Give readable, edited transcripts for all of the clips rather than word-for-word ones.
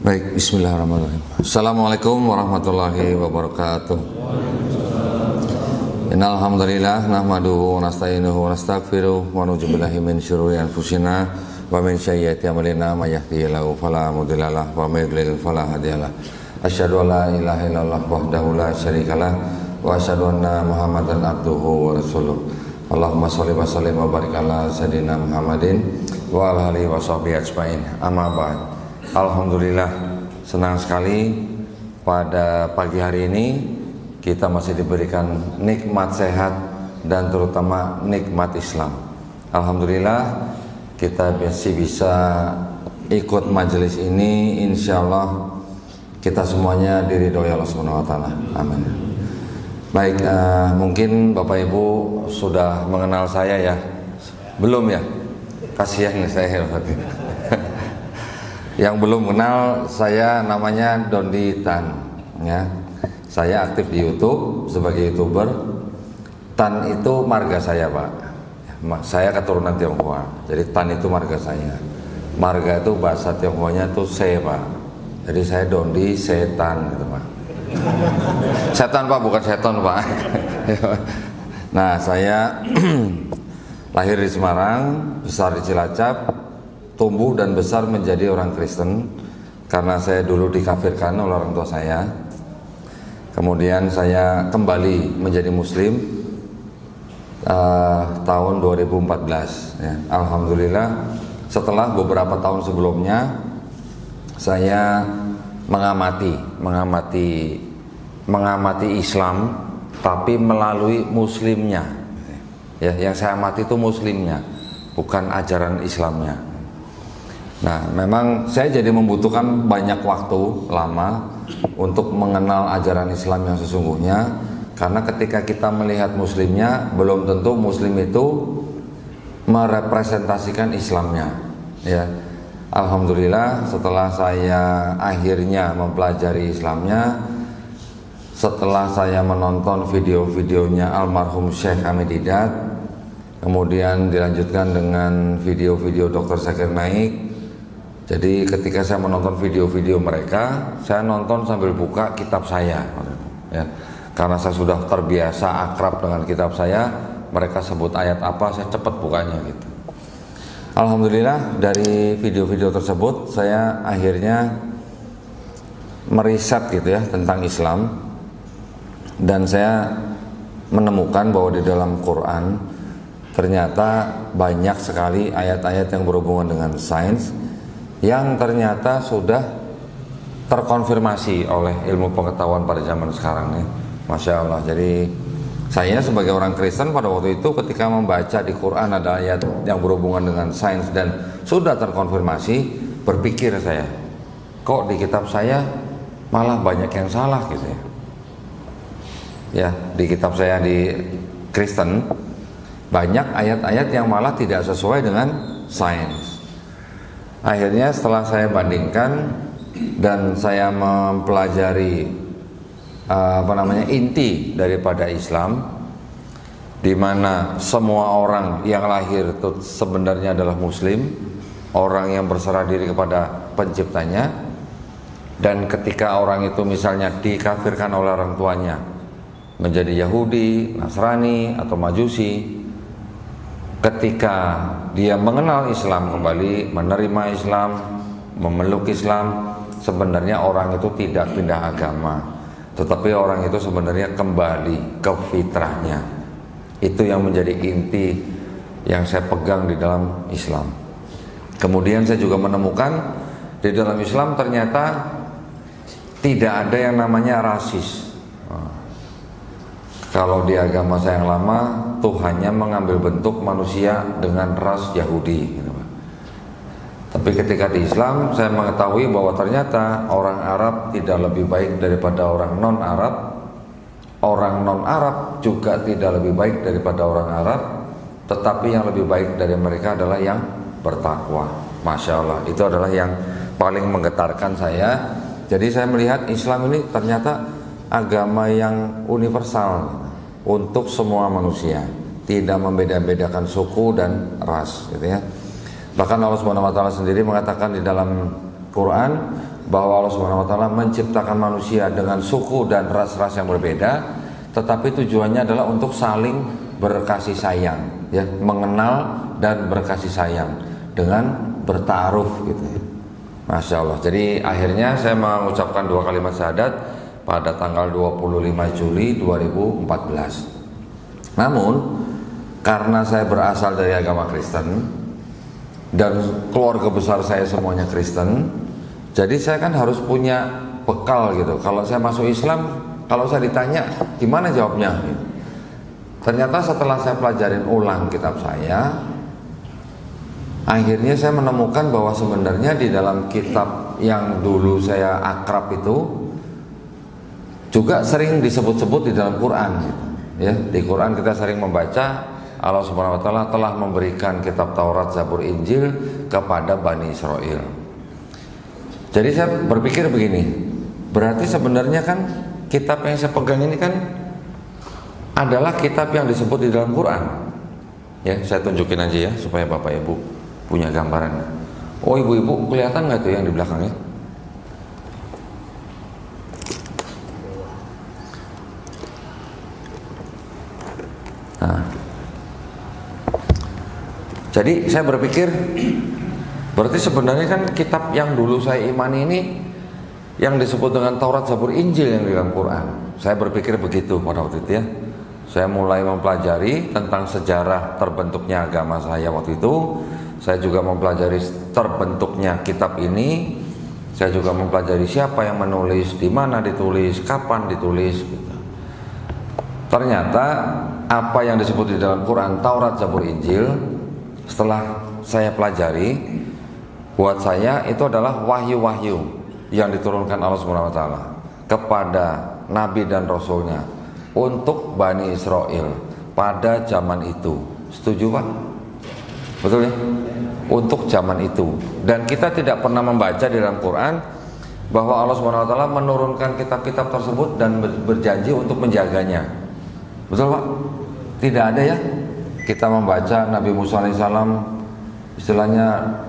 Baik, bismillahirrahmanirrahim. Assalamualaikum warahmatullahi wabarakatuh. Innal hamdalillah nahmaduhu wa nasta'inuhu wa nastaghfiruh wa na'udzu billahi min syururi anfusina wa min sayyiati a'malina may yahdihillahu fala mudhillalah wa may yudlil fala hadiyalah. Asyhadu an la ilaha illallah wahdahu la syarikalah wa asyhadu anna Muhammadan abduhu wa rasuluh. Allahumma shalli wa sallim wa barik ala sayidina Muhammadin wa ala alihi wa sahbihi ajmain. Amma ba'd. Alhamdulillah, senang sekali pada pagi hari ini kita masih diberikan nikmat sehat dan terutama nikmat Islam. Alhamdulillah kita masih bisa ikut majelis ini, insya Allah kita semuanya diridhoi Allah Subhanahu wa taala. Amin. Baik, mungkin Bapak Ibu sudah mengenal saya ya? Belum ya? Kasihan saya. Yang belum kenal, saya namanya Dondi Tan ya. Saya aktif di YouTube sebagai YouTuber. Tan itu marga saya, Pak. Saya keturunan Tionghoa. Jadi Tan itu marga saya. Marga itu bahasa Tionghoanya itu Se, Pak. Jadi saya Dondi Setan gitu, Pak. Setan, Pak, bukan seton, Pak. Nah, saya lahir di Semarang, besar di Cilacap, tumbuh dan besar menjadi orang Kristen karena saya dulu dikafirkan oleh orang tua saya. Kemudian saya kembali menjadi Muslim tahun 2014 ya. Alhamdulillah setelah beberapa tahun sebelumnya saya mengamati Islam tapi melalui Muslimnya ya. Yang saya amati itu Muslimnya, bukan ajaran Islamnya. Nah, memang saya jadi membutuhkan banyak waktu lama untuk mengenal ajaran Islam yang sesungguhnya, karena ketika kita melihat Muslimnya, belum tentu Muslim itu merepresentasikan Islamnya. Ya, alhamdulillah setelah saya akhirnya mempelajari Islamnya, setelah saya menonton video-videonya almarhum Syekh Hamid Didat, kemudian dilanjutkan dengan video-video Dr. Zakir Naik. Jadi ketika saya menonton video-video mereka, saya nonton sambil buka kitab saya ya. Karena saya sudah terbiasa akrab dengan kitab saya, mereka sebut ayat apa, saya cepat bukanya gitu. Alhamdulillah dari video-video tersebut saya akhirnya meriset gitu ya tentang Islam. Dan saya menemukan bahwa di dalam Quran ternyata banyak sekali ayat-ayat yang berhubungan dengan sains yang ternyata sudah terkonfirmasi oleh ilmu pengetahuan pada zaman sekarang ya. Masya Allah. Jadi saya sebagai orang Kristen pada waktu itu ketika membaca di Quran ada ayat yang berhubungan dengan sains dan sudah terkonfirmasi, berpikir saya, kok di kitab saya malah banyak yang salah gitu ya. Ya, di kitab saya di Kristen banyak ayat-ayat yang malah tidak sesuai dengan sains. Akhirnya setelah saya bandingkan dan saya mempelajari inti daripada Islam, di mana semua orang yang lahir itu sebenarnya adalah Muslim, orang yang berserah diri kepada penciptanya. Dan ketika orang itu misalnya dikafirkan oleh orang tuanya menjadi Yahudi, Nasrani atau Majusi, ketika dia mengenal Islam kembali, menerima Islam, memeluk Islam, sebenarnya orang itu tidak pindah agama, tetapi orang itu sebenarnya kembali ke fitrahnya. Itu yang menjadi inti yang saya pegang di dalam Islam. Kemudian saya juga menemukan di dalam Islam ternyata tidak ada yang namanya rasis. Kalau di agama saya yang lama, Tuhannya mengambil bentuk manusia dengan ras Yahudi gitu. Tapi ketika di Islam saya mengetahui bahwa ternyata orang Arab tidak lebih baik daripada orang non-Arab, orang non-Arab juga tidak lebih baik daripada orang Arab, tetapi yang lebih baik dari mereka adalah yang bertakwa. Masya Allah, itu adalah yang paling menggetarkan saya. Jadi saya melihat Islam ini ternyata agama yang universal untuk semua manusia, tidak membeda-bedakan suku dan ras gitu ya. Bahkan Allah Subhanahu wa taala sendiri mengatakan di dalam Quran bahwa Allah Subhanahu wa taala menciptakan manusia dengan suku dan ras-ras yang berbeda, tetapi tujuannya adalah untuk saling berkasih sayang, ya, mengenal dan berkasih sayang dengan bertaaruf gitu ya. Masya Allah. Jadi akhirnya saya mengucapkan 2 kalimat syahadat pada tanggal 25 Juli 2014. Namun karena saya berasal dari agama Kristen dan keluarga besar saya semuanya Kristen, jadi saya kan harus punya bekal gitu. Kalau saya masuk Islam, kalau saya ditanya gimana jawabnya, ternyata setelah saya pelajarin ulang kitab saya, akhirnya saya menemukan bahwa sebenarnya di dalam kitab yang dulu saya akrab itu juga sering disebut-sebut di dalam Quran gitu. Ya, di Quran kita sering membaca Allah Subhanahu wa taala telah memberikan kitab Taurat, Zabur, Injil kepada Bani Israel. Jadi saya berpikir begini, berarti sebenarnya kan kitab yang saya pegang ini kan adalah kitab yang disebut di dalam Quran. Ya, saya tunjukin aja ya supaya Bapak Ibu punya gambaran. Oh, ibu-ibu kelihatan nggak tuh yang di belakangnya? Nah, jadi saya berpikir berarti sebenarnya kan kitab yang dulu saya imani ini yang disebut dengan Taurat, Zabur, Injil yang di dalam Quran. Saya berpikir begitu pada waktu itu ya. Saya mulai mempelajari tentang sejarah terbentuknya agama saya waktu itu. Saya juga mempelajari terbentuknya kitab ini. Saya juga mempelajari siapa yang menulis, di mana ditulis, kapan ditulis gitu. Ternyata apa yang disebut di dalam Quran, Taurat, Zabur, Injil, setelah saya pelajari, buat saya itu adalah wahyu-wahyu yang diturunkan Allah Subhanahu wa taala kepada nabi dan rasulnya untuk Bani Israel pada zaman itu. Setuju Pak? Betul ya? Untuk zaman itu. Dan kita tidak pernah membaca di dalam Quran bahwa Allah Subhanahu wa taala menurunkan kitab-kitab tersebut dan berjanji untuk menjaganya. Betul Pak? Tidak ada ya. Kita membaca Nabi Musa alaihissalam istilahnya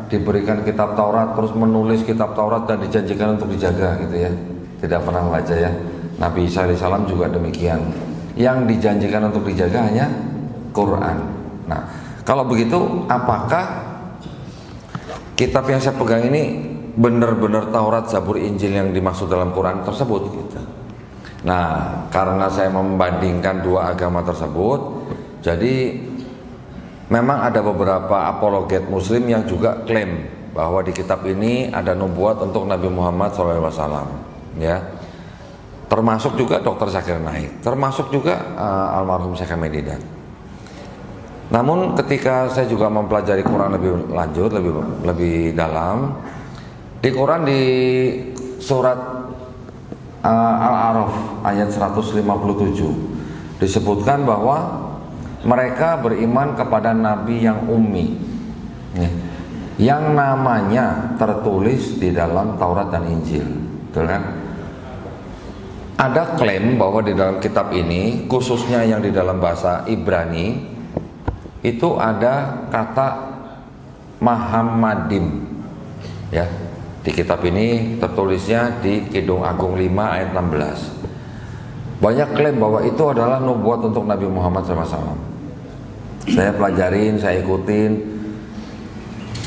diberikan kitab Taurat, terus menulis kitab Taurat dan dijanjikan untuk dijaga gitu ya. Tidak pernah membaca ya. Nabi Isa alaihissalam juga demikian. Yang dijanjikan untuk dijaga hanya Quran. Nah, kalau begitu apakah kitab yang saya pegang ini benar-benar Taurat, Zabur, Injil yang dimaksud dalam Quran tersebut gitu? Nah, karena saya membandingkan dua agama tersebut, jadi memang ada beberapa apologet muslim yang juga klaim bahwa di kitab ini ada nubuat untuk Nabi Muhammad SAW, ya. Termasuk juga Dr. Zakir Naik, termasuk juga almarhum Syekh Ahmad. Namun ketika saya juga mempelajari Quran lebih lanjut, lebih dalam, di Quran di surat Al-A'raf ayat 157 disebutkan bahwa mereka beriman kepada nabi yang ummi, yang namanya tertulis di dalam Taurat dan Injil. Betul kan? Ada klaim bahwa di dalam kitab ini, khususnya yang di dalam bahasa Ibrani, itu ada kata Muhammadim, ya. Di kitab ini tertulisnya di Kidung Agung 5 ayat 16. Banyak klaim bahwa itu adalah nubuat untuk Nabi Muhammad SAW. Saya pelajarin, saya ikutin.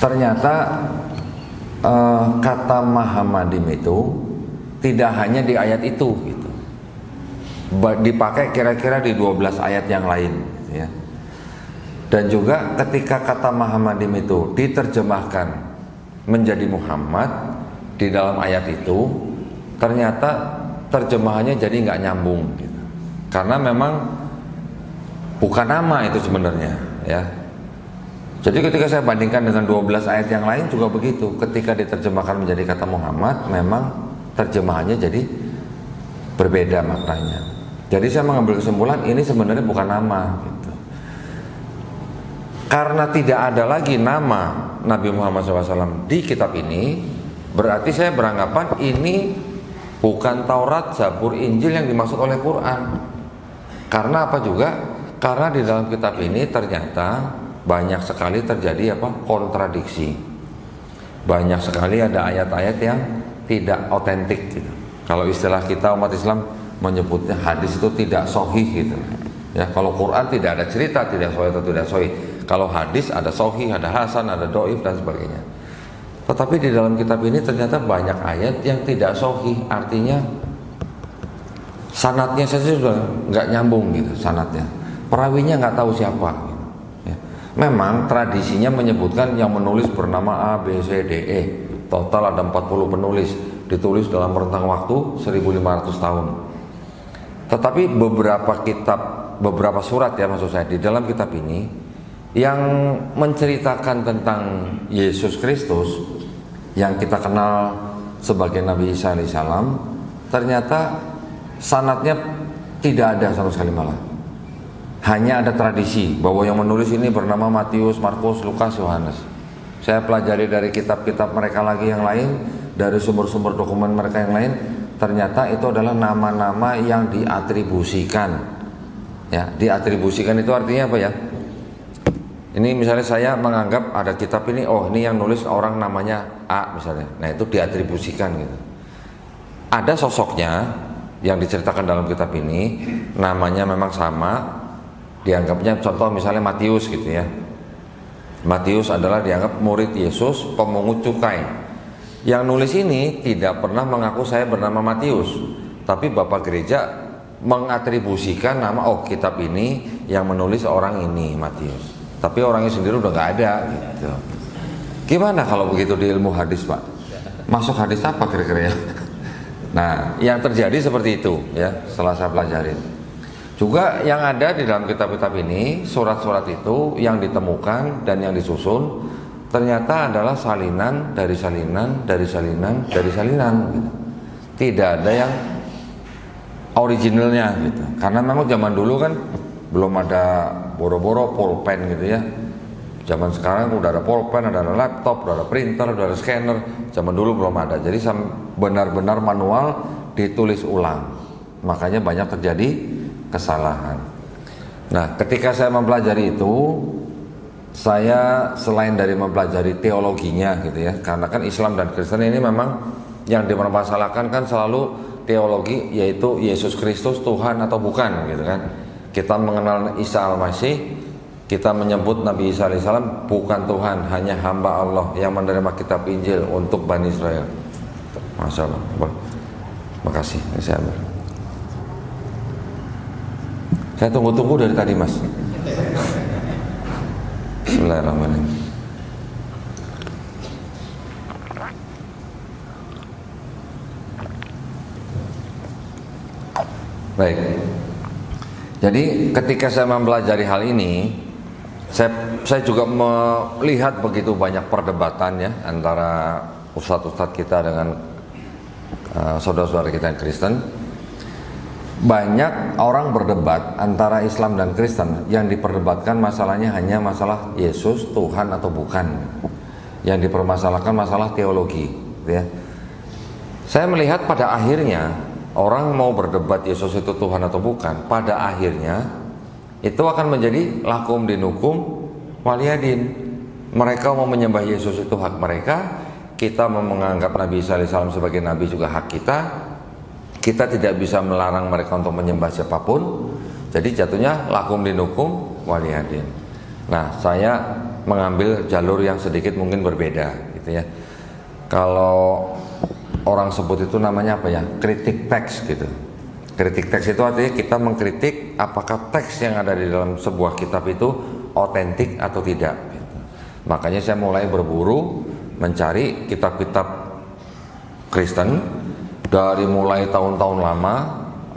Ternyata kata Muhammadim itu tidak hanya di ayat itu gitu. Dipakai kira-kira di 12 ayat yang lain gitu ya. Dan juga ketika kata Muhammadim itu diterjemahkan menjadi Muhammad di dalam ayat itu, ternyata terjemahannya jadi nggak nyambung gitu. Karena memang bukan nama itu sebenarnya ya. Jadi ketika saya bandingkan dengan 12 ayat yang lain juga begitu. Ketika diterjemahkan menjadi kata Muhammad, memang terjemahannya jadi berbeda maknanya. Jadi saya mengambil kesimpulan ini sebenarnya bukan nama gitu. Karena tidak ada lagi nama Nabi Muhammad SAW di kitab ini, berarti saya beranggapan ini bukan Taurat, Zabur, Injil yang dimaksud oleh Quran. Karena apa juga? Karena di dalam kitab ini ternyata banyak sekali terjadi kontradiksi. Banyak sekali ada ayat-ayat yang tidak otentik gitu. Kalau istilah kita umat Islam menyebutnya hadis itu tidak sahih gitu. Ya, kalau Quran tidak ada cerita tidak sahih atau tidak sahih. Kalau hadis ada sahih, ada hasan, ada dhaif dan sebagainya. Tetapi di dalam kitab ini ternyata banyak ayat yang tidak sahih, artinya sanadnya saja sudah nggak nyambung gitu sanadnya. Perawinya nggak tahu siapa. Gitu. Ya. Memang tradisinya menyebutkan yang menulis bernama A, B, C, D, E. Total ada 40 penulis, ditulis dalam rentang waktu 1500 tahun. Tetapi beberapa surat ya maksud saya di dalam kitab ini yang menceritakan tentang Yesus Kristus yang kita kenal sebagai Nabi Isa alaihissalam, ternyata sanadnya tidak ada sama sekali malah. Hanya ada tradisi bahwa yang menulis ini bernama Matius, Markus, Lukas, Yohanes. Saya pelajari dari kitab-kitab mereka lagi yang lain, dari sumber-sumber dokumen mereka yang lain, ternyata itu adalah nama-nama yang diatribusikan. Ya, diatribusikan itu artinya apa ya? Ini misalnya saya menganggap ada kitab ini, oh ini yang nulis orang namanya A misalnya. Nah itu diatribusikan gitu. Ada sosoknya yang diceritakan dalam kitab ini, namanya memang sama, dianggapnya contoh misalnya Matius gitu ya. Matius adalah dianggap murid Yesus, pemungut cukai. Yang nulis ini tidak pernah mengaku saya bernama Matius, tapi Bapak Gereja mengatribusikan nama, oh kitab ini yang menulis orang ini Matius. Tapi orangnya sendiri udah nggak ada gitu. Gimana kalau begitu di ilmu hadis, Pak? Masuk hadis apa kira-kira ya? Nah, yang terjadi seperti itu ya, setelah saya pelajarin. Juga yang ada di dalam kitab-kitab ini, surat-surat itu yang ditemukan dan yang disusun ternyata adalah salinan dari salinan dari salinan dari salinan gitu. Tidak ada yang originalnya gitu. Karena memang zaman dulu kan belum ada boro-boro pulpen gitu ya. Zaman sekarang udah ada pulpen, ada laptop, udah ada printer, udah ada scanner. Zaman dulu belum ada. Jadi benar-benar manual ditulis ulang. Makanya banyak terjadi kesalahan. Nah, ketika saya mempelajari itu, saya selain dari mempelajari teologinya gitu ya, karena kan Islam dan Kristen ini memang yang dipermasalahkan kan selalu teologi, yaitu Yesus Kristus Tuhan atau bukan gitu kan. Kita mengenal Isa Al-Masih, kita menyebut Nabi Isa alaihissalam bukan Tuhan, hanya hamba Allah yang menerima kitab Injil untuk Bani Israel. Masya Allah. Makasih, saya ambil. Saya tunggu-tunggu dari tadi, Mas. Bismillahirrahmanirrahim. Baik. Jadi ketika saya mempelajari hal ini, saya juga melihat begitu banyak perdebatan ya antara ustadz-ustadz kita dengan saudara-saudara kita yang Kristen. Banyak orang berdebat antara Islam dan Kristen, yang diperdebatkan masalahnya hanya masalah Yesus Tuhan atau bukan. Yang dipermasalahkan masalah teologi ya. Saya melihat pada akhirnya orang mau berdebat Yesus itu Tuhan atau bukan, pada akhirnya itu akan menjadi lakum dinukum waliyadin. Mereka mau menyembah Yesus itu hak mereka, kita mau menganggap Nabi Isa alaihissalam sebagai Nabi juga hak kita. Kita tidak bisa melarang mereka untuk menyembah siapapun. Jadi jatuhnya lakum dinukum waliyadin. Nah, saya mengambil jalur yang sedikit mungkin berbeda gitu ya. Kalau orang sebut itu namanya apa ya? Kritik teks gitu. Kritik teks itu artinya kita mengkritik apakah teks yang ada di dalam sebuah kitab itu otentik atau tidak gitu. Makanya saya mulai berburu mencari kitab-kitab Kristen dari mulai tahun-tahun lama,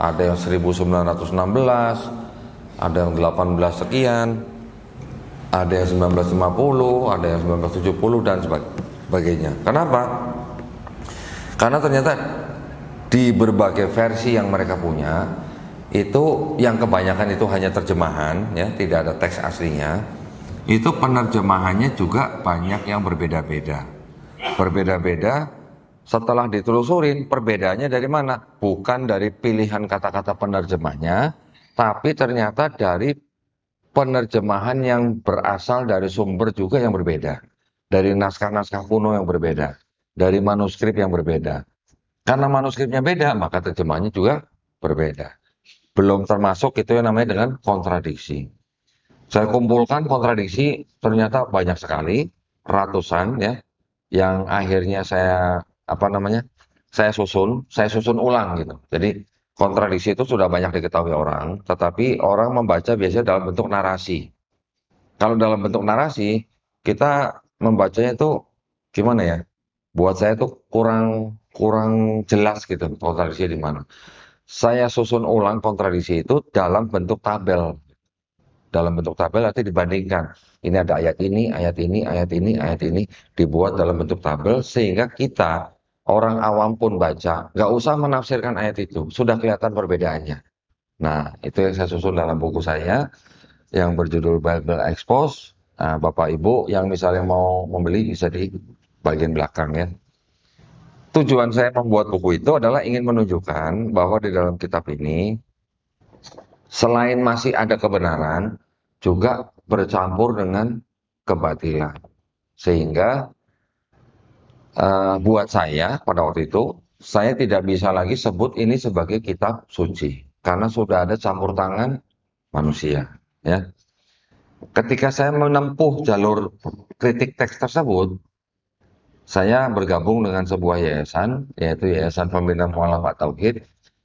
ada yang 1916, ada yang 18 sekian, ada yang 1950, ada yang 1970 dan sebagainya. Kenapa? Karena ternyata di berbagai versi yang mereka punya, itu yang kebanyakan itu hanya terjemahan ya, tidak ada teks aslinya. Itu penerjemahannya juga banyak yang berbeda-beda. Berbeda-beda. Setelah ditelusurin, perbedaannya dari mana? Bukan dari pilihan kata-kata penerjemahnya, tapi ternyata dari penerjemahan yang berasal dari sumber juga yang berbeda. Dari naskah-naskah kuno yang berbeda, dari manuskrip yang berbeda. Karena manuskripnya beda, maka terjemahannya juga berbeda. Belum termasuk itu yang namanya dengan kontradiksi. Saya kumpulkan kontradiksi, ternyata banyak sekali, ratusan ya, yang akhirnya saya susun ulang gitu. Jadi kontradiksi itu sudah banyak diketahui orang, tetapi orang membaca biasanya dalam bentuk narasi. Kalau dalam bentuk narasi, kita membacanya itu gimana ya? Buat saya itu kurang kurang jelas gitu kontradiksi di mana. Saya susun ulang kontradiksi itu dalam bentuk tabel. Dalam bentuk tabel nanti dibandingkan. Ini ada ayat ini, ayat ini, ayat ini, ayat ini dibuat dalam bentuk tabel sehingga kita orang awam pun baca, nggak usah menafsirkan ayat itu, sudah kelihatan perbedaannya. Nah, itu yang saya susun dalam buku saya yang berjudul Bible Expose. Nah, Bapak Ibu yang misalnya mau membeli bisa di bagian belakang ya. Tujuan saya membuat buku itu adalah ingin menunjukkan bahwa di dalam kitab ini selain masih ada kebenaran, juga bercampur dengan kebatilan. Sehingga buat saya pada waktu itu, saya tidak bisa lagi sebut ini sebagai kitab suci. Karena sudah ada campur tangan manusia. Ya. Ketika saya menempuh jalur kritik teks tersebut, saya bergabung dengan sebuah yayasan, yaitu Yayasan Pembina Mualafat Tauhid,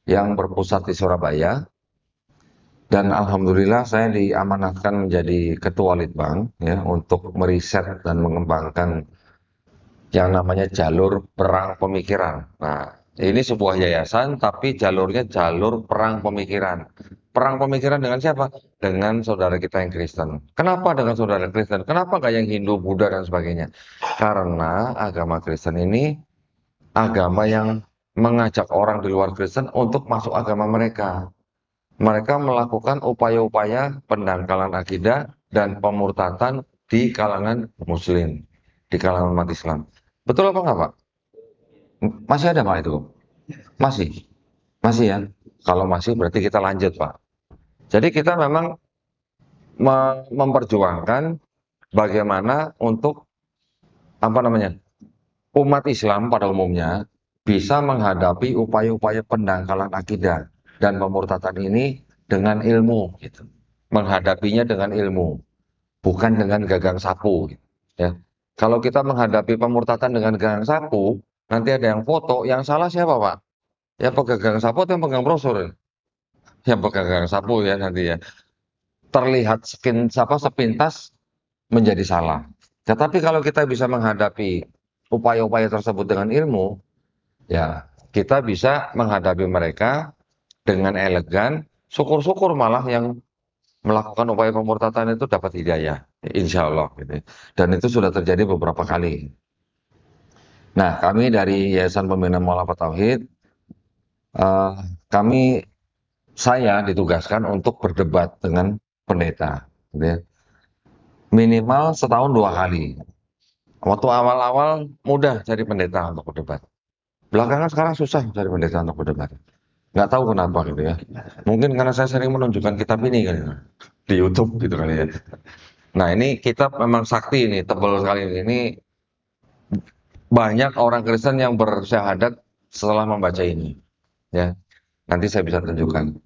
yang berpusat di Surabaya. Dan alhamdulillah saya diamanatkan menjadi ketua Litbang ya untuk meriset dan mengembangkan yang namanya jalur perang pemikiran. Nah, ini sebuah yayasan tapi jalurnya jalur perang pemikiran. Perang pemikiran dengan siapa? Dengan saudara kita yang Kristen. Kenapa dengan saudara Kristen? Kenapa nggak yang Hindu, Buddha dan sebagainya? Karena agama Kristen ini agama yang mengajak orang di luar Kristen untuk masuk agama mereka. Mereka melakukan upaya-upaya pendangkalan akidah dan pemurtatan di kalangan Muslim, di kalangan umat Islam. Betul apa enggak, Pak? Masih ada, Pak, itu? Masih? Masih ya? Kalau masih berarti kita lanjut, Pak. Jadi kita memang memperjuangkan bagaimana untuk apa namanya umat Islam pada umumnya bisa menghadapi upaya-upaya pendangkalan akidah dan pemurtatan ini dengan ilmu, gitu. Menghadapinya dengan ilmu, bukan dengan gagang sapu, gitu, ya. Kalau kita menghadapi pemurtatan dengan gagang sapu, nanti ada yang foto, yang salah siapa, Pak? Ya pegang sapu atau yang pegang brosur? Yang pegang gagang sapu ya nanti ya. Terlihat sepintas menjadi salah. Tetapi kalau kita bisa menghadapi upaya-upaya tersebut dengan ilmu, ya kita bisa menghadapi mereka dengan elegan. Syukur-syukur malah yang melakukan upaya pemurtatan itu dapat hidayah, insya Allah. Gitu. Dan itu sudah terjadi beberapa kali. Nah, kami dari Yayasan Pembina Mualafat Tauhid, eh, kami saya ditugaskan untuk berdebat dengan pendeta, gitu ya. Minimal setahun 2 kali. Waktu awal-awal mudah cari pendeta untuk berdebat. Belakangan sekarang susah cari pendeta untuk berdebat. Nggak tahu kenapa gitu ya. Mungkin karena saya sering menunjukkan kitab ini kan ya, di YouTube gitu kali ya. Nah ini kitab memang sakti ini, tebal sekali ini. Ini banyak orang Kristen yang bersyahadat setelah membaca ini. Ya, nanti saya bisa tunjukkan.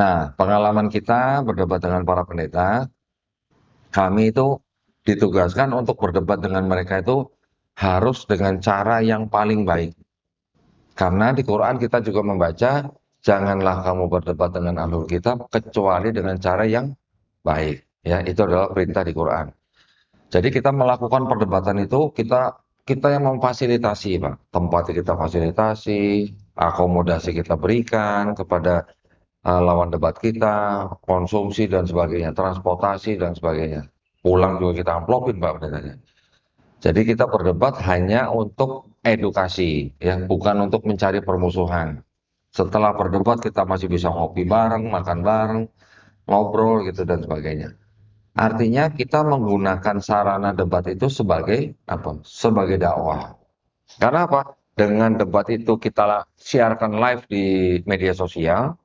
Nah, pengalaman kita berdebat dengan para pendeta, kami itu ditugaskan untuk berdebat dengan mereka itu harus dengan cara yang paling baik. Karena di Quran kita juga membaca, janganlah kamu berdebat dengan ahlul kitab kecuali dengan cara yang baik. Ya, itu adalah perintah di Quran. Jadi kita melakukan perdebatan itu kita yang memfasilitasi, Pak. Tempat kita fasilitasi, akomodasi kita berikan kepada lawan debat kita, konsumsi dan sebagainya, transportasi dan sebagainya. Pulang juga kita amplopin, Pak, pendetanya. Jadi kita berdebat hanya untuk edukasi, ya, bukan untuk mencari permusuhan. Setelah berdebat kita masih bisa ngopi bareng, makan bareng, ngobrol gitu dan sebagainya. Artinya kita menggunakan sarana debat itu sebagai apa? Sebagai dakwah. Karena apa? Dengan debat itu kita siarkan live di media sosial,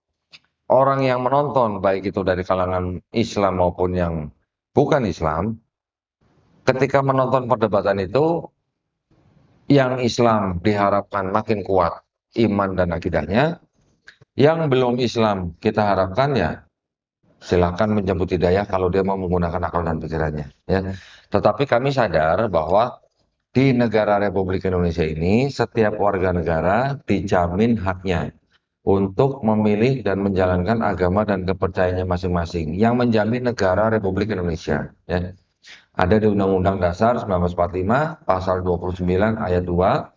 orang yang menonton baik itu dari kalangan Islam maupun yang bukan Islam, ketika menonton perdebatan itu yang Islam diharapkan makin kuat, iman dan akidahnya. Yang belum Islam, kita harapkan ya silakan menjemput hidayah kalau dia mau menggunakan akal dan pikirannya. Ya. Tetapi kami sadar bahwa di negara Republik Indonesia ini, setiap warga negara dijamin haknya untuk memilih dan menjalankan agama dan kepercayaannya masing-masing. Yang menjamin negara Republik Indonesia. Ya. Ada di Undang-Undang Dasar 1945, pasal 29 ayat 2.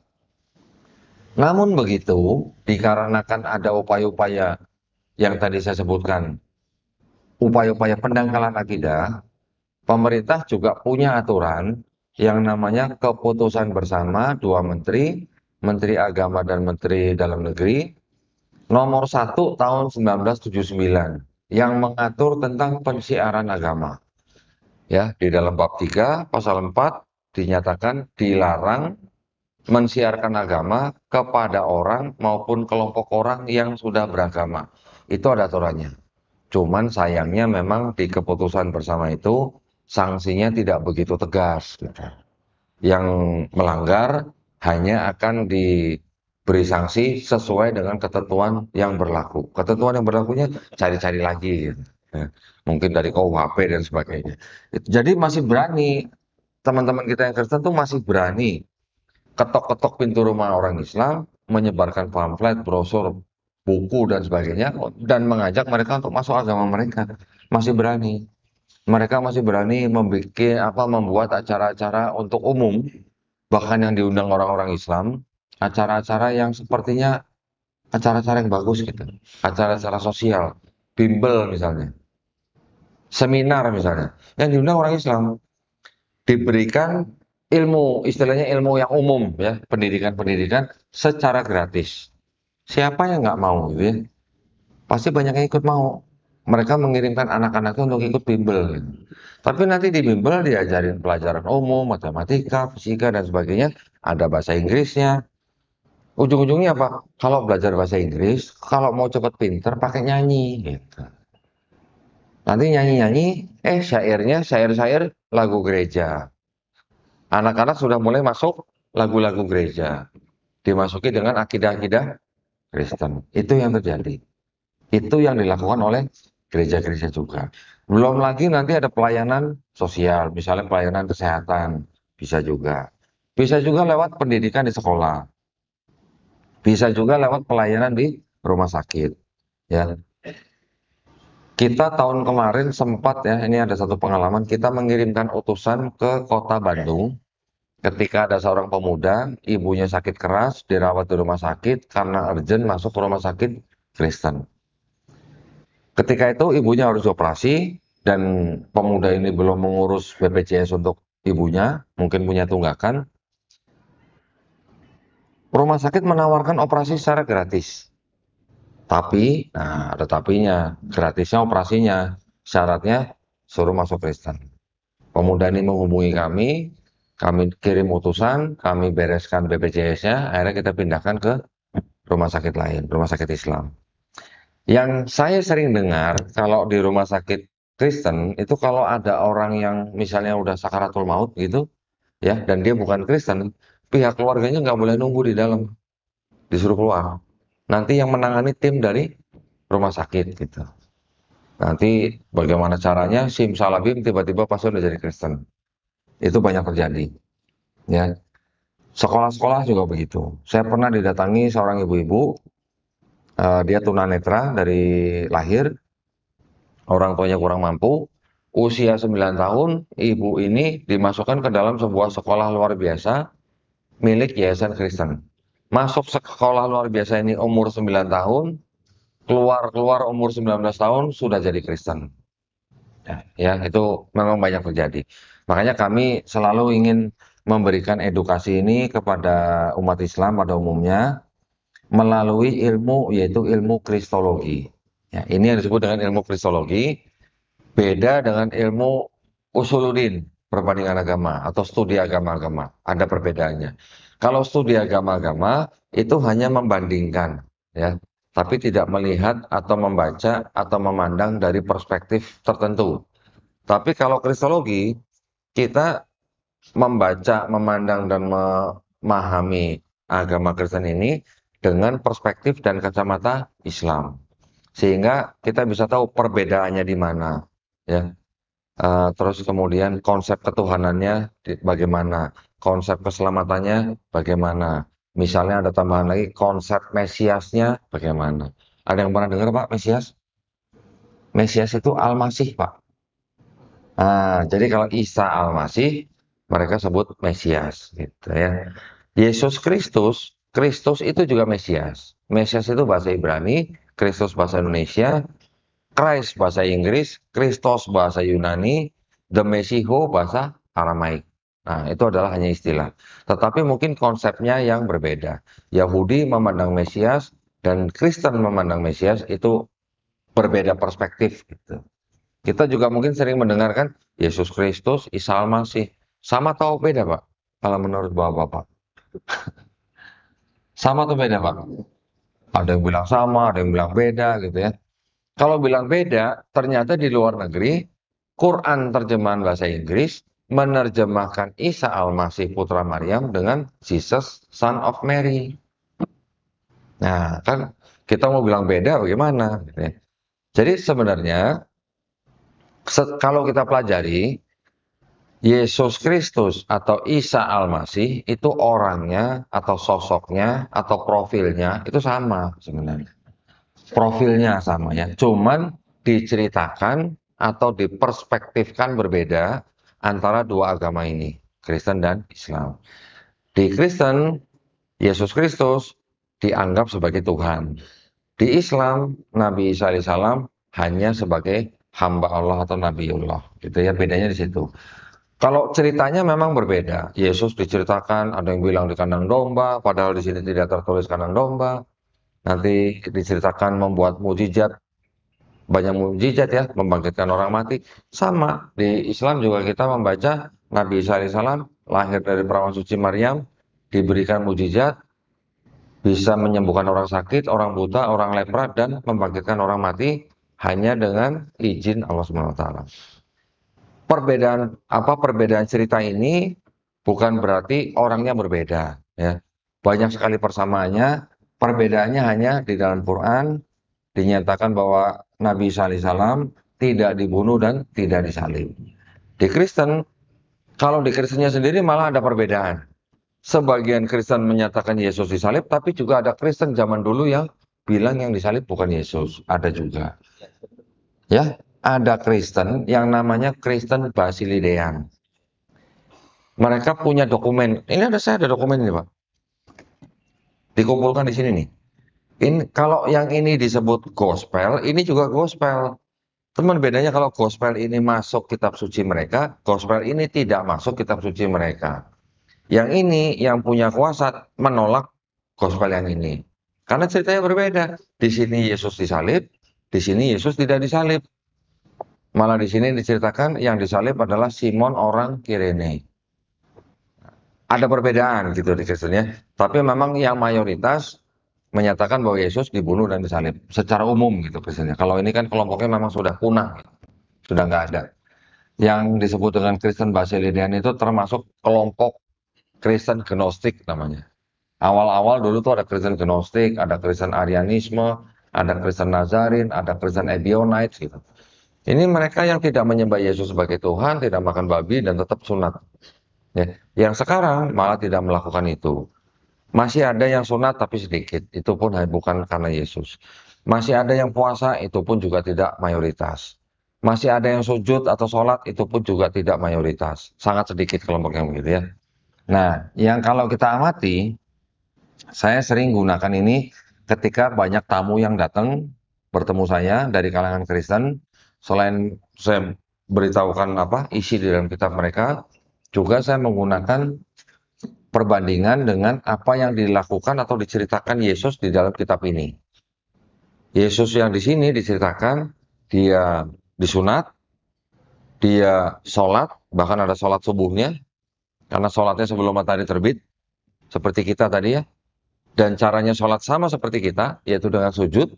Namun begitu, dikarenakan ada upaya-upaya yang tadi saya sebutkan, upaya-upaya pendangkalan akidah, pemerintah juga punya aturan yang namanya keputusan bersama dua menteri, Menteri Agama dan Menteri Dalam Negeri, nomor 1 tahun 1979, yang mengatur tentang pensiaran agama. Ya, di dalam bab 3, pasal 4, dinyatakan dilarang mensiarkan agama kepada orang maupun kelompok orang yang sudah beragama. Itu ada aturannya. Cuman sayangnya memang di keputusan bersama itu sanksinya tidak begitu tegas. Gitu. Yang melanggar hanya akan diberi sanksi sesuai dengan ketentuan yang berlaku. Ketentuan yang berlakunya cari-cari lagi. Gitu. Ya, mungkin dari KUHP dan sebagainya. Jadi masih berani, teman-teman kita yang Kristen tuh masih berani ketok-ketok pintu rumah orang Islam, menyebarkan pamflet, brosur, buku dan sebagainya, dan mengajak mereka untuk masuk agama mereka. Masih berani. Mereka masih berani membuat acara-acara untuk umum, bahkan yang diundang orang-orang Islam, acara-acara yang sepertinya acara-acara yang bagus gitu, acara-acara sosial, bimbel misalnya, seminar misalnya, yang diundang orang Islam, diberikan ilmu, istilahnya ilmu yang umum ya, pendidikan-pendidikan secara gratis. Siapa yang nggak mau gitu ya? Pasti banyak yang ikut mau. Mereka mengirimkan anak-anaknya untuk ikut bimbel. Gitu. Tapi nanti di bimbel diajarin pelajaran umum, matematika, fisika dan sebagainya. Ada bahasa Inggrisnya. Ujung-ujungnya apa? Kalau belajar bahasa Inggris, kalau mau cepat pinter pakai nyanyi. Gitu. Nanti nyanyi-nyanyi, syairnya syair-syair lagu gereja. Anak-anak sudah mulai masuk lagu-lagu gereja. Dimasuki dengan akidah-akidah Kristen. Itu yang terjadi. Itu yang dilakukan oleh gereja-gereja juga. Belum lagi nanti ada pelayanan sosial, misalnya pelayanan kesehatan, bisa juga. Bisa juga lewat pendidikan di sekolah. Bisa juga lewat pelayanan di rumah sakit. Ya. Kita tahun kemarin sempat ya, ini ada satu pengalaman, kita mengirimkan utusan ke kota Bandung ketika ada seorang pemuda, ibunya sakit keras, dirawat di rumah sakit karena urgent masuk ke rumah sakit Kristen. Ketika itu ibunya harus dioperasi dan pemuda ini belum mengurus BPJS untuk ibunya, mungkin punya tunggakan. Rumah sakit menawarkan operasi secara gratis. Tapi, nah ada tapinya, gratisnya operasinya, syaratnya suruh masuk Kristen. Pemuda ini menghubungi kami kirim utusan, kami bereskan BPJS-nya, akhirnya kita pindahkan ke rumah sakit lain, rumah sakit Islam. Yang saya sering dengar, kalau di rumah sakit Kristen, itu kalau ada orang yang misalnya udah sakaratul maut gitu, ya, dan dia bukan Kristen, pihak keluarganya nggak boleh nunggu di dalam, disuruh keluar. Nanti yang menangani tim dari rumah sakit gitu. Nanti bagaimana caranya, simsalabim tiba-tiba pasien udah jadi Kristen. Itu banyak terjadi. Ya, sekolah-sekolah juga begitu. Saya pernah didatangi seorang ibu-ibu, dia tunanetra dari lahir, orang tuanya kurang mampu, usia 9 tahun, ibu ini dimasukkan ke dalam sebuah sekolah luar biasa milik Yayasan Kristen. Masuk sekolah luar biasa ini umur 9 tahun, keluar umur 19 tahun sudah jadi Kristen. Ya, itu memang banyak terjadi. Makanya kami selalu ingin memberikan edukasi ini kepada umat Islam pada umumnya melalui ilmu, yaitu ilmu Kristologi. Ya, ini yang disebut dengan ilmu Kristologi, beda dengan ilmu usuluddin, perbandingan agama atau studi agama-agama. Ada perbedaannya. Kalau studi agama-agama itu hanya membandingkan, ya, tapi tidak melihat atau membaca atau memandang dari perspektif tertentu. Tapi kalau Kristologi, kita membaca, memandang dan memahami agama Kristen ini dengan perspektif dan kacamata Islam. Sehingga kita bisa tahu perbedaannya di mana, ya. Terus kemudian konsep ketuhanannya bagaimana, konsep keselamatannya bagaimana. Misalnya ada tambahan lagi konsep Mesiasnya bagaimana. Ada yang pernah dengar Pak Mesias? Mesias itu Al-Masih Pak. Jadi kalau Isa Al-Masih, mereka sebut Mesias, gitu ya. Yesus Kristus, Kristus itu juga Mesias. Mesias itu bahasa Ibrani, Kristus bahasa Indonesia, Christ bahasa Inggris, Kristos bahasa Yunani, The Mesiho bahasa Aramaik. Nah, itu adalah hanya istilah. Tetapi mungkin konsepnya yang berbeda. Yahudi memandang Mesias dan Kristen memandang Mesias itu berbeda perspektif gitu. Kita juga mungkin sering mendengarkan Yesus Kristus, Isa Al-Masih. Sama atau beda, Pak? Kalau menurut Bapak-Bapak. Sama atau beda, Pak? Ada yang bilang sama, ada yang bilang beda gitu ya. Kalau bilang beda, ternyata di luar negeri, Quran terjemahan bahasa Inggris menerjemahkan Isa Al-Masih putra Maryam dengan Jesus Son of Mary. Nah, kan kita mau bilang beda bagaimana? Gitu ya. Jadi sebenarnya kalau kita pelajari, Yesus Kristus atau Isa Al-Masih itu orangnya atau sosoknya atau profilnya itu sama sebenarnya. Profilnya sama ya, cuman diceritakan atau diperspektifkan berbeda antara dua agama ini, Kristen dan Islam. Di Kristen, Yesus Kristus dianggap sebagai Tuhan. Di Islam, Nabi Isa alaihissalam hanya sebagai hamba Allah atau Nabiullah. Gitu ya, bedanya di situ. Kalau ceritanya memang berbeda. Yesus diceritakan ada yang bilang di kandang domba, padahal di sini tidak tertulis kandang domba. Nanti diceritakan membuat mujizat, banyak mujizat ya, membangkitkan orang mati. Sama, di Islam juga kita membaca Nabi Isa alaihissalam lahir dari perawan suci Maryam, diberikan mujizat, bisa menyembuhkan orang sakit, orang buta, orang lepra, dan membangkitkan orang mati hanya dengan izin Allah Subhanahu wa taala. Perbedaan cerita ini bukan berarti orangnya berbeda ya. Banyak sekali persamaannya, perbedaannya hanya di dalam Quran dinyatakan bahwa Nabi Isa alaihissalam tidak dibunuh dan tidak disalib. Di Kristen, kalau di Kristennya sendiri malah ada perbedaan. Sebagian Kristen menyatakan Yesus disalib, tapi juga ada Kristen zaman dulu yang bilang yang disalib bukan Yesus, ada juga. Ya, ada Kristen yang namanya Kristen Basilidean. Mereka punya dokumen. Ini saya ada dokumen ini, Pak. Dikumpulkan di sini nih. Kalau yang ini disebut gospel, ini juga gospel. Teman, bedanya kalau gospel ini masuk kitab suci mereka, gospel ini tidak masuk kitab suci mereka. Yang ini yang punya kuasa menolak gospel yang ini. Karena ceritanya berbeda. Di sini Yesus disalib, di sini Yesus tidak disalib. Malah di sini diceritakan yang disalib adalah Simon orang Kirene. Ada perbedaan gitu di Kristennya. Tapi memang yang mayoritas menyatakan bahwa Yesus dibunuh dan disalib. Secara umum gitu Kristennya. Kalau ini kan kelompoknya memang sudah punah. Sudah nggak ada. Yang disebut dengan Kristen Basilidean itu termasuk kelompok Kristen Gnostik namanya. Awal-awal dulu tuh ada Kristen Gnostik, ada Kristen Arianisme, ada Kristen Nazarin, ada Kristen Ebionites gitu. Ini mereka yang tidak menyembah Yesus sebagai Tuhan, tidak makan babi, dan tetap sunat. Ya. Yang sekarang malah tidak melakukan itu. Masih ada yang sunat tapi sedikit, itu pun bukan karena Yesus. Masih ada yang puasa, itu pun juga tidak mayoritas. Masih ada yang sujud atau sholat, itu pun juga tidak mayoritas. Sangat sedikit kelompok yang begitu ya. Nah, yang kalau kita amati, saya sering gunakan ini ketika banyak tamu yang datang bertemu saya dari kalangan Kristen. Selain saya beritahukan isi di dalam kitab mereka, juga saya menggunakan perbandingan dengan apa yang dilakukan atau diceritakan Yesus di dalam kitab ini. Yesus yang di sini diceritakan dia disunat, dia sholat, bahkan ada sholat subuhnya, karena sholatnya sebelum matahari terbit, seperti kita tadi ya. Dan caranya sholat sama seperti kita, yaitu dengan sujud.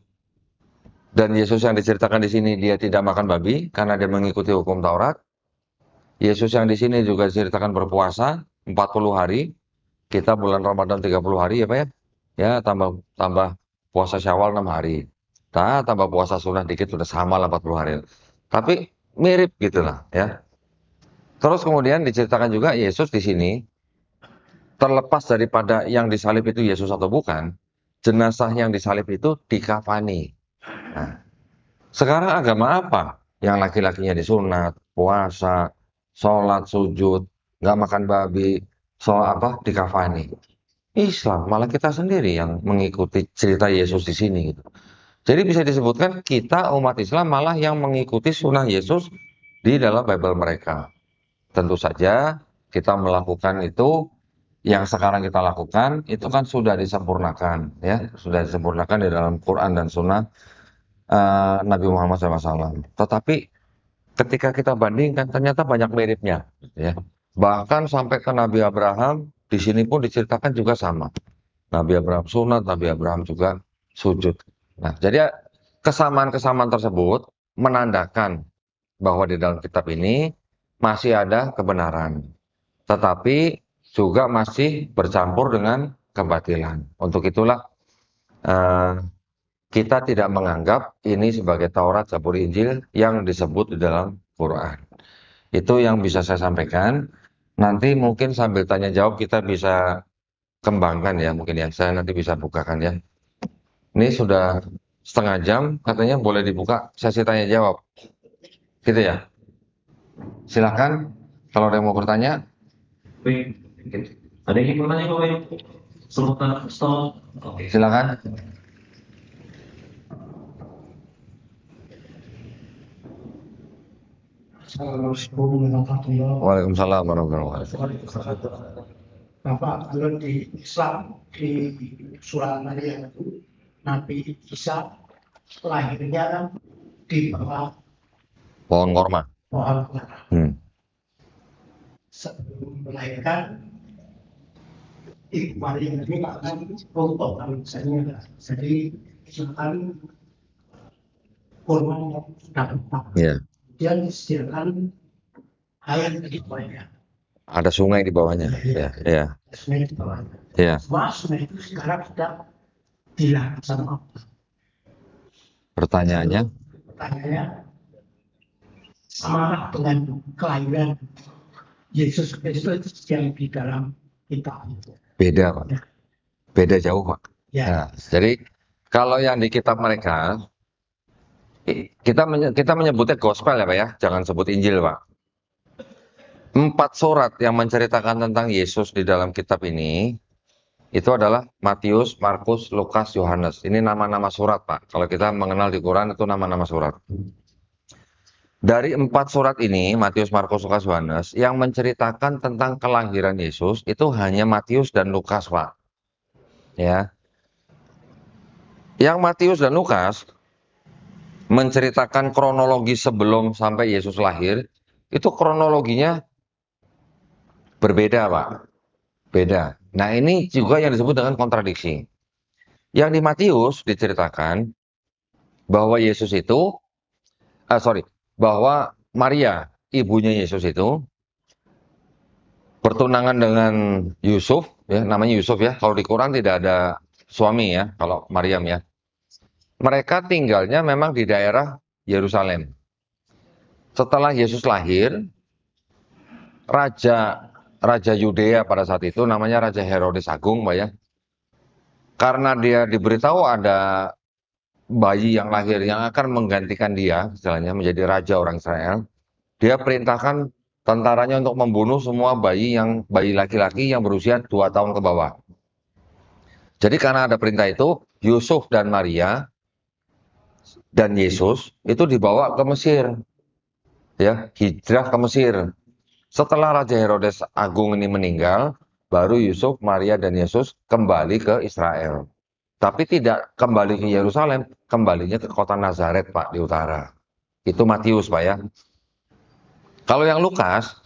Dan Yesus yang diceritakan di sini dia tidak makan babi karena dia mengikuti hukum Taurat. Yesus yang di sini juga diceritakan berpuasa 40 hari. Kita bulan Ramadan 30 hari ya Pak ya. ya tambah tambah puasa Syawal 6 hari. Tambah puasa sunnah dikit udah sama lah 40 hari. Tapi mirip gitu lah ya. Terus kemudian diceritakan juga Yesus di sini terlepas daripada yang disalib itu Yesus atau bukan, jenazah yang disalib itu dikafani. Nah, sekarang agama apa? Yang laki-lakinya disunat, puasa, sholat, sujud, nggak makan babi, soal apa? Dikafani. Islam, malah kita sendiri yang mengikuti cerita Yesus di sini gitu. Jadi bisa disebutkan kita umat Islam malah yang mengikuti sunnah Yesus di dalam Bible mereka. Tentu saja kita melakukan itu yang sekarang kita lakukan itu kan sudah disempurnakan ya, sudah disempurnakan di dalam Quran dan Sunnah Nabi Muhammad SAW. Tetapi ketika kita bandingkan ternyata banyak miripnya, gitu ya. Bahkan sampai ke Nabi Abraham di sini pun diceritakan juga sama. Nabi Abraham sunat, Nabi Abraham juga sujud. Nah, jadi kesamaan-kesamaan tersebut menandakan bahwa di dalam kitab ini masih ada kebenaran, tetapi juga masih bercampur dengan kebatilan. Untuk itulah eh, kita tidak menganggap ini sebagai Taurat, Zabur, Injil yang disebut di dalam Quran. Itu yang bisa saya sampaikan. Nanti mungkin sambil tanya jawab kita bisa kembangkan ya, mungkin ya. Saya nanti bisa bukakan ya. Ini sudah setengah jam, katanya boleh dibuka sesi tanya jawab. Gitu ya. Silakan kalau ada yang mau bertanya. Baik, ada yang ingin bertanya Bapak Ibu? Sebentar, stop. Oke. Silakan. Assalamualaikum warahmatullahi wabarakatuh. Waalaikumsalam warahmatullahi wabarakatuh. Bapak, kalau di Islam di surah Maryam itu Nabi Isa lahirnya kan di bawah Pohon korma. pohon kurma. Sebelum melahirkan Ibu Maryam ini makan untuk misalnya, jadi misalkan kurma yang sudah matang, Iya. dia disediakan air di bawahnya. Ada sungai di bawahnya. Ya, ya, Sungai di bawahnya. ya. Semua sungai itu sekarang sudah dilarang sama Allah. Pertanyaannya, Pertanyaannya, sama dengan kelahiran Yesus Kristus yang di dalam kitab itu. beda Pak. Beda jauh Pak. Ya, Nah, jadi kalau yang di kitab mereka, kita menyebutnya gospel ya Pak ya, jangan sebut Injil Pak. 4 surat yang menceritakan tentang Yesus di dalam kitab ini, itu adalah Matius, Markus, Lukas, Yohanes. Ini nama-nama surat Pak. Kalau kita mengenal di Quran itu nama-nama surat. Dari 4 surat ini, Matius, Markus, Lukas, Yohanes, yang menceritakan tentang kelahiran Yesus itu hanya Matius dan Lukas Pak. Ya. Yang Matius dan Lukas menceritakan kronologi sebelum sampai Yesus lahir, itu kronologinya berbeda Pak. Beda. Nah ini juga yang disebut dengan kontradiksi. Yang di Matius diceritakan bahwa Yesus itu, bahwa Maria, ibunya Yesus itu, bertunangan dengan Yusuf, ya namanya Yusuf ya. Kalau di Quran tidak ada suami ya, kalau Maryam ya. Mereka tinggalnya memang di daerah Yerusalem. Setelah Yesus lahir, Raja Yudea pada saat itu namanya Raja Herodes Agung, Pak ya. Karena dia diberitahu ada bayi yang lahir yang akan menggantikan dia, istilahnya menjadi raja orang Israel, dia perintahkan tentaranya untuk membunuh semua bayi laki-laki yang berusia 2 tahun ke bawah. Jadi karena ada perintah itu, Yusuf dan Maria dan Yesus itu dibawa ke Mesir. Ya, hijrah ke Mesir. Setelah Raja Herodes Agung ini meninggal, baru Yusuf, Maria, dan Yesus kembali ke Israel. Tapi tidak kembali ke Yerusalem, kembalinya ke kota Nazaret, Pak, di utara. Itu Matius, Pak ya. Kalau yang Lukas,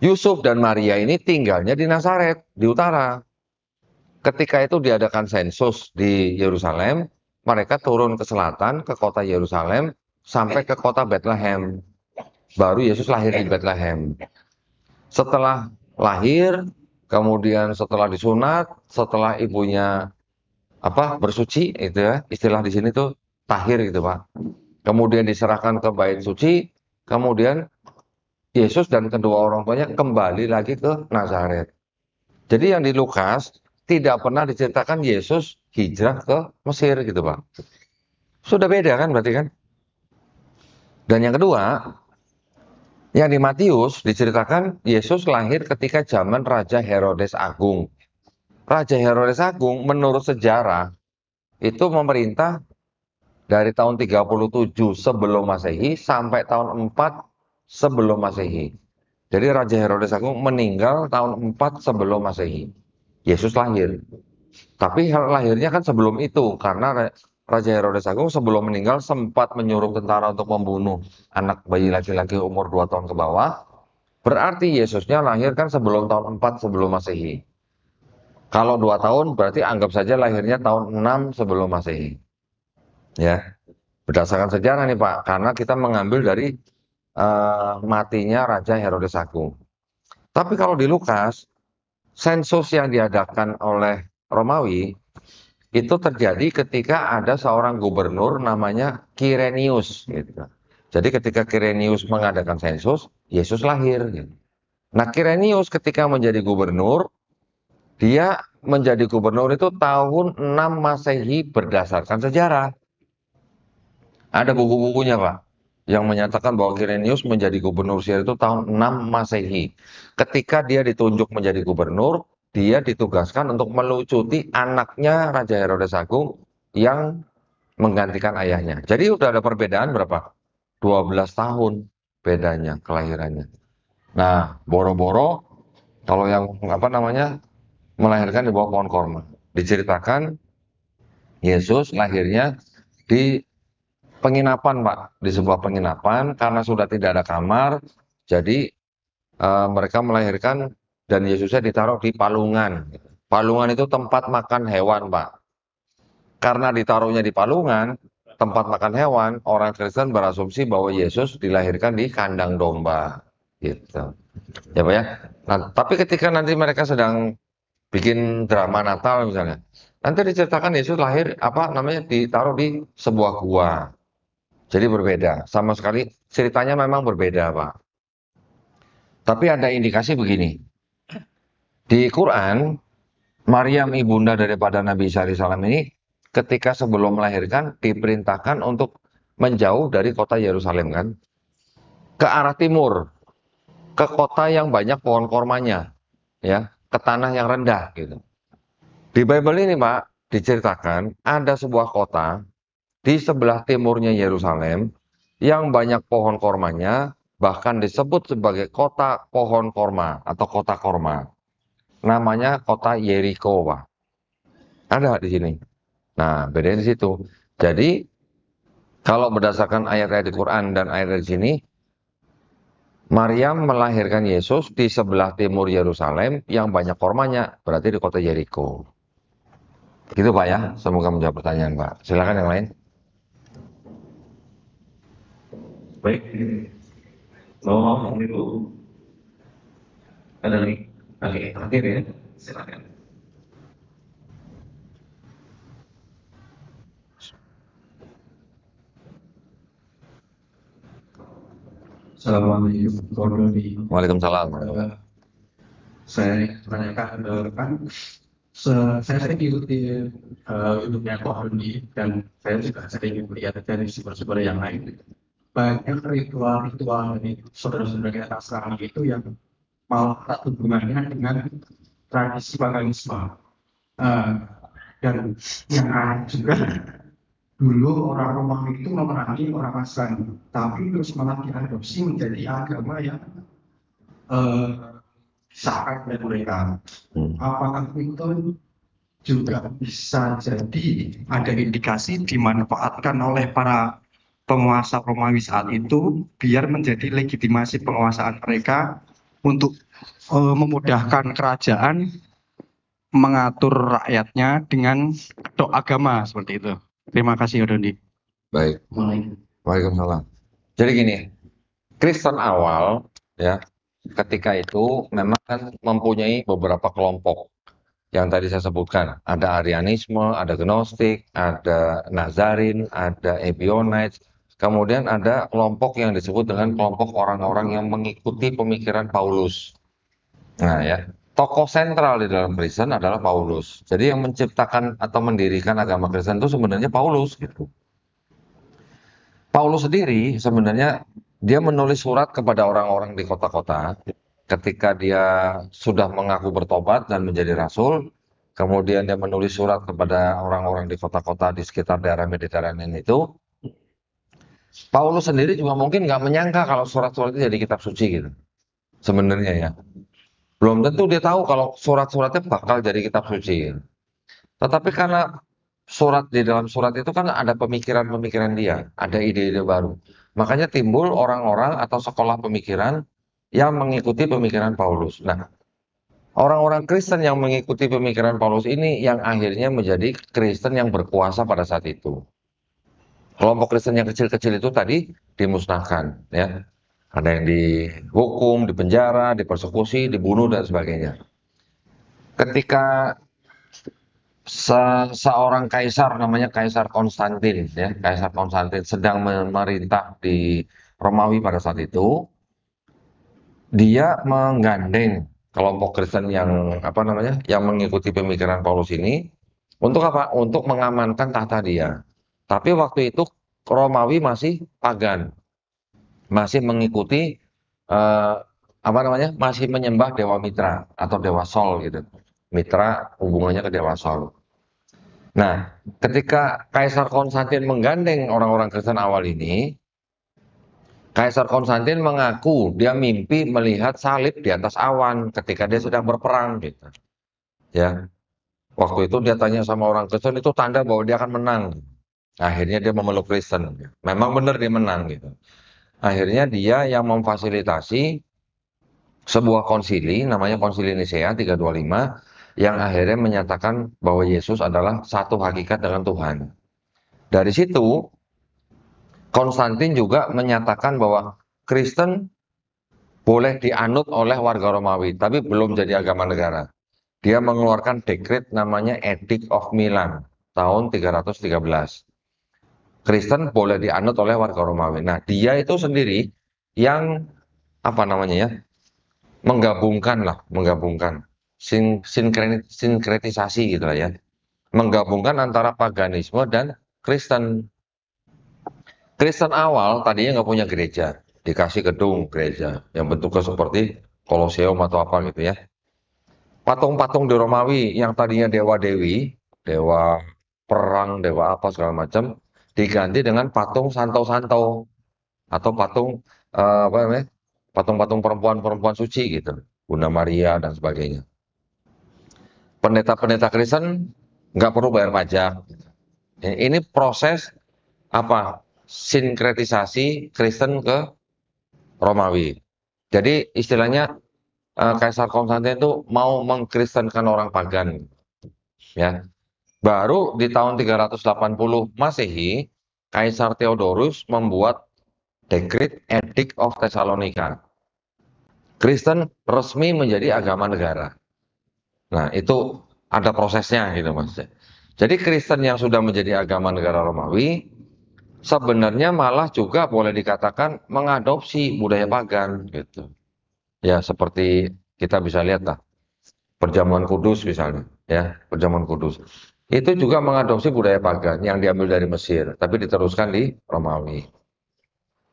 Yusuf dan Maria ini tinggalnya di Nazaret, di utara. Ketika itu diadakan sensus di Yerusalem, mereka turun ke selatan, ke kota Yerusalem, sampai ke kota Bethlehem. Baru Yesus lahir di Bethlehem. Setelah lahir, kemudian setelah disunat, setelah ibunya bersuci itu ya, istilah di sini tuh tahir gitu Pak. Kemudian diserahkan ke bait suci, kemudian Yesus dan kedua orang tuanya kembali lagi ke Nazaret. Jadi yang di Lukas tidak pernah diceritakan Yesus hijrah ke Mesir gitu Pak. Sudah beda kan berarti kan? Dan yang kedua, yang di Matius diceritakan Yesus lahir ketika zaman Raja Herodes Agung. Raja Herodes Agung menurut sejarah itu memerintah dari tahun 37 sebelum Masehi sampai tahun 4 sebelum Masehi. Jadi Raja Herodes Agung meninggal tahun 4 sebelum Masehi. Yesus lahir. Tapi lahirnya kan sebelum itu karena Raja Herodes Agung sebelum meninggal sempat menyuruh tentara untuk membunuh anak bayi laki-laki umur 2 tahun ke bawah. Berarti Yesusnya lahir kan sebelum tahun 4 sebelum Masehi. Kalau 2 tahun berarti anggap saja lahirnya tahun 6 sebelum Masehi. Ya, berdasarkan sejarah nih Pak, karena kita mengambil dari matinya Raja Herodes Agung. Tapi kalau di Lukas, sensus yang diadakan oleh Romawi itu terjadi ketika ada seorang gubernur namanya Quirinius. Gitu. Jadi ketika Quirinius mengadakan sensus, Yesus lahir. Gitu. Nah Quirinius ketika menjadi gubernur, dia menjadi gubernur itu tahun 6 Masehi berdasarkan sejarah. Ada buku-bukunya Pak, yang menyatakan bahwa Quirinius menjadi gubernur Syria itu tahun 6 Masehi. Ketika dia ditunjuk menjadi gubernur, dia ditugaskan untuk melucuti anaknya Raja Herodes Agung yang menggantikan ayahnya. Jadi udah ada perbedaan berapa? 12 tahun bedanya kelahirannya. Nah, boro-boro kalau yang melahirkan di bawah pohon korma. Diceritakan Yesus lahirnya di penginapan Pak, di sebuah penginapan karena sudah tidak ada kamar, jadi mereka melahirkan dan Yesusnya ditaruh di palungan. Palungan itu tempat makan hewan Pak. Karena ditaruhnya di palungan, tempat makan hewan, orang Kristen berasumsi bahwa Yesus dilahirkan di kandang domba. Gitu. Ya Pak ya. Nah, tapi ketika nanti mereka sedang bikin drama Natal misalnya, nanti diceritakan Yesus lahir ditaruh di sebuah gua. Jadi berbeda, sama sekali ceritanya memang berbeda Pak. Tapi ada indikasi begini, di Quran, Maryam ibunda daripada Nabi Isa alaihissalam ini ketika sebelum melahirkan diperintahkan untuk menjauh dari kota Yerusalem kan, ke arah timur, ke kota yang banyak pohon kormanya, ya, ke tanah yang rendah gitu. Di Bible ini Pak, diceritakan ada sebuah kota di sebelah timurnya Yerusalem yang banyak pohon kormanya, bahkan disebut sebagai kota pohon korma atau kota korma. Namanya kota Yeriko, Pak. Ada di sini. Nah, bedanya di situ. Jadi, kalau berdasarkan ayat-ayat di Quran dan ayat di sini, Maryam melahirkan Yesus di sebelah timur Yerusalem yang banyak kormanya, berarti di kota Yeriko. Gitu Pak ya, semoga menjawab pertanyaan Pak. Silakan yang lain. Baik, mau itu ada nih, oke terakhir ya, silakan. Assalamualaikum warahmatullahi wabarakatuh. Waalaikumsalam. Saya menanyakan saya sering ikuti YouTube-nya Ko Harundi dan saya juga sering melihat dari sumber-sumber yang lain. Banyak ritual-ritual dari saudara-saudara kita sekarang itu yang malah tak hubungannya dengan tradisi paganisme. Dan yang aneh juga dulu orang Romawi itu memerangi orang Nasrani, tapi terus malah diadopsi menjadi agama yang disahkan oleh mereka. Apakah itu juga bisa jadi ada indikasi dimanfaatkan oleh para penguasa Romawi saat itu biar menjadi legitimasi penguasaan mereka untuk memudahkan kerajaan mengatur rakyatnya dengan kedok agama seperti itu. Terima kasih Dondi. Baik. Waalaikumsalam. Jadi gini, Kristen awal ya ketika itu memang kan mempunyai beberapa kelompok. yang tadi saya sebutkan. Ada Arianisme, ada Gnostik, ada Nazarin, ada Ebionites. Kemudian ada kelompok yang disebut dengan kelompok orang-orang yang mengikuti pemikiran Paulus. Nah ya, tokoh sentral di dalam Kristen adalah Paulus. Jadi yang menciptakan atau mendirikan agama Kristen itu sebenarnya Paulus gitu. Paulus sendiri sebenarnya dia menulis surat kepada orang-orang di kota-kota ketika dia sudah mengaku bertobat dan menjadi rasul. Kemudian dia menulis surat kepada orang-orang di kota-kota di sekitar daerah Mediterranean itu. Paulus sendiri juga mungkin nggak menyangka kalau surat-surat itu jadi kitab suci gitu. Sebenarnya ya. Belum tentu dia tahu kalau surat-suratnya bakal jadi kitab suci. Tetapi karena di dalam surat itu kan ada pemikiran-pemikiran dia, ada ide-ide baru. Makanya timbul orang-orang atau sekolah pemikiran yang mengikuti pemikiran Paulus. Nah, orang-orang Kristen yang mengikuti pemikiran Paulus ini yang akhirnya menjadi Kristen yang berkuasa pada saat itu. Kelompok Kristen yang kecil-kecil itu tadi dimusnahkan, ya. Ada yang dihukum, dipenjara, dipersekusi, dibunuh dan sebagainya. Ketika seorang kaisar namanya Kaisar Konstantin, ya, Kaisar Konstantin sedang memerintah di Romawi pada saat itu, dia menggandeng kelompok Kristen yang yang mengikuti pemikiran Paulus ini untuk apa? Untuk mengamankan tahta dia. Tapi waktu itu Romawi masih pagan, masih mengikuti masih menyembah Dewa Mitra atau Dewa Sol gitu. Mitra hubungannya ke Dewa Sol. Nah, ketika Kaisar Konstantin menggandeng orang-orang Kristen awal ini, Kaisar Konstantin mengaku dia mimpi melihat salib di atas awan ketika dia sedang berperang gitu. Ya. Waktu itu dia tanya sama orang Kristen, itu tanda bahwa dia akan menang. Akhirnya dia memeluk Kristen. Memang benar dia menang gitu. Akhirnya dia yang memfasilitasi sebuah konsili, namanya Konsili Nisea 325, yang akhirnya menyatakan bahwa Yesus adalah satu hakikat dengan Tuhan. Dari situ, Konstantin juga menyatakan bahwa Kristen boleh dianut oleh warga Romawi, tapi belum jadi agama negara. Dia mengeluarkan dekret namanya Edict of Milan tahun 313. Kristen boleh dianut oleh warga Romawi. Nah, dia itu sendiri yang menggabungkan sinkretisasi gitu lah ya, menggabungkan antara paganisme dan Kristen. Kristen awal tadinya nggak punya gereja, dikasih gedung gereja yang bentuknya seperti Koloseum atau apa gitu ya. Patung-patung di Romawi yang tadinya dewa-dewi, dewa perang, dewa apa segala macam, diganti dengan patung santo-santo atau patung-patung perempuan-perempuan suci gitu, Bunda Maria dan sebagainya. Pendeta-pendeta Kristen nggak perlu bayar pajak. Ini proses sinkretisasi Kristen ke Romawi. Jadi istilahnya Kaisar Konstantin itu mau mengkristenkan orang pagan. Ya. Baru di tahun 380 Masehi, Kaisar Theodorus membuat dekret Edict of Thessalonica. Kristen resmi menjadi agama negara. Nah, itu ada prosesnya gitu Mas. Jadi Kristen yang sudah menjadi agama negara Romawi sebenarnya malah juga boleh dikatakan mengadopsi budaya pagan gitu. Ya, seperti kita bisa lihat lah. Perjamuan Kudus misalnya, ya, Perjamuan Kudus. Itu juga mengadopsi budaya pagan yang diambil dari Mesir, tapi diteruskan di Romawi.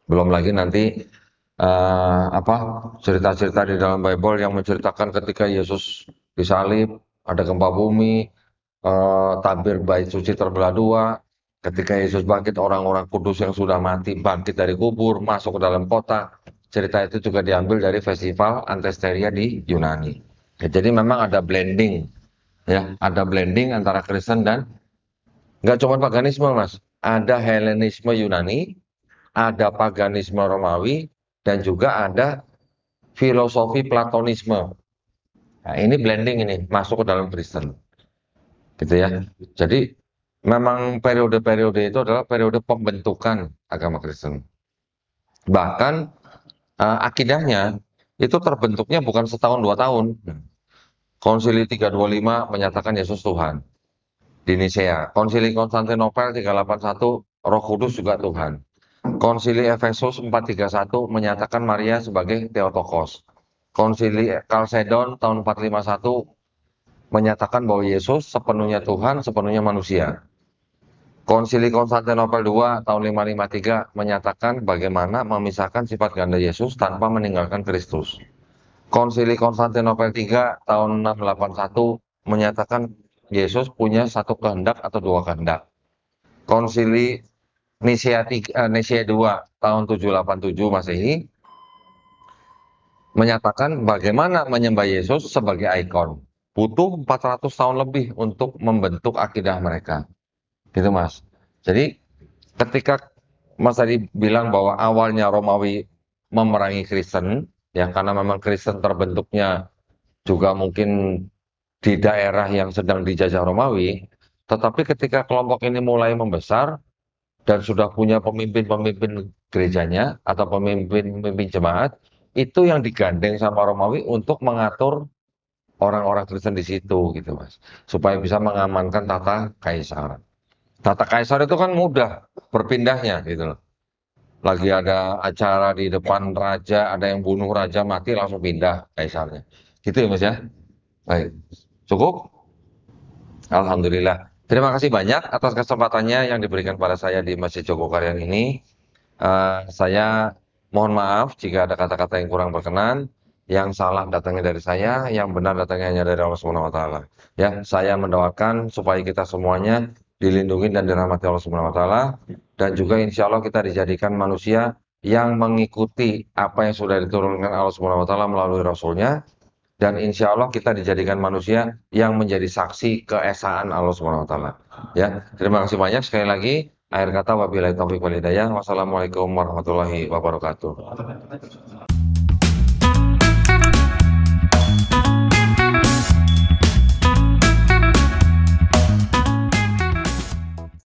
Belum lagi nanti cerita-cerita di dalam Bible yang menceritakan ketika Yesus disalib, ada gempa bumi, tabir bait suci terbelah dua, ketika Yesus bangkit, orang-orang kudus yang sudah mati bangkit dari kubur, masuk ke dalam kota. Cerita itu juga diambil dari festival Antisteria di Yunani. Ya, jadi memang ada blending, ya, ada blending antara Kristen dan nggak cuma paganisme Mas, ada Helenisme Yunani, ada paganisme Romawi, dan juga ada filosofi Platonisme. Nah, ini blending ini masuk ke dalam Kristen, gitu ya. Jadi memang periode-periode itu adalah periode pembentukan agama Kristen. Bahkan akidahnya itu terbentuknya bukan setahun 2 tahun, Konsili 325 menyatakan Yesus Tuhan di Nisea. Konsili Konstantinopel 381 Roh Kudus juga Tuhan. Konsili Efesus 431 menyatakan Maria sebagai Theotokos. Konsili Kalsedon tahun 451 menyatakan bahwa Yesus sepenuhnya Tuhan, sepenuhnya manusia. Konsili Konstantinopel II tahun 553 menyatakan bagaimana memisahkan sifat ganda Yesus tanpa meninggalkan Kristus. Konsili Konstantinopel III tahun 681 menyatakan Yesus punya satu kehendak atau dua kehendak. Konsili Nisea II tahun 787 Masehi menyatakan bagaimana menyembah Yesus sebagai ikon. Butuh 400 tahun lebih untuk membentuk akidah mereka. Gitu Mas. Jadi ketika Mas tadi bilang bahwa awalnya Romawi memerangi Kristen, ya karena memang Kristen terbentuknya juga mungkin di daerah yang sedang dijajah Romawi, tetapi ketika kelompok ini mulai membesar dan sudah punya pemimpin-pemimpin gerejanya atau pemimpin-pemimpin jemaat, itu yang digandeng sama Romawi untuk mengatur orang-orang Kristen di situ gitu Mas, supaya bisa mengamankan tata kaisar. Tata kaisar itu kan mudah berpindahnya gitu loh. Lagi ada acara di depan raja, ada yang bunuh raja mati langsung pindah kaisarnya. Gitu ya Mas ya. Baik. Cukup? Alhamdulillah. Terima kasih banyak atas kesempatannya yang diberikan pada saya di Masjid Jogokarian ini. Saya mohon maaf jika ada kata-kata yang kurang berkenan, yang salah datangnya dari saya, yang benar datangnya hanya dari Allah Subhanahu wa taala. Ya, saya mendoakan supaya kita semuanya dilindungi dan dirahmati Allah Subhanahu wa taala, dan juga insya Allah kita dijadikan manusia yang mengikuti apa yang sudah diturunkan Allah Subhanahu wa taala melalui Rasulnya, dan insya Allah kita dijadikan manusia yang menjadi saksi keesaan Allah Subhanahu wa taala. Ya, terima kasih banyak sekali lagi. Akhir kata wabillahi taufiq wal hidayah. Wassalamualaikum warahmatullahi wabarakatuh.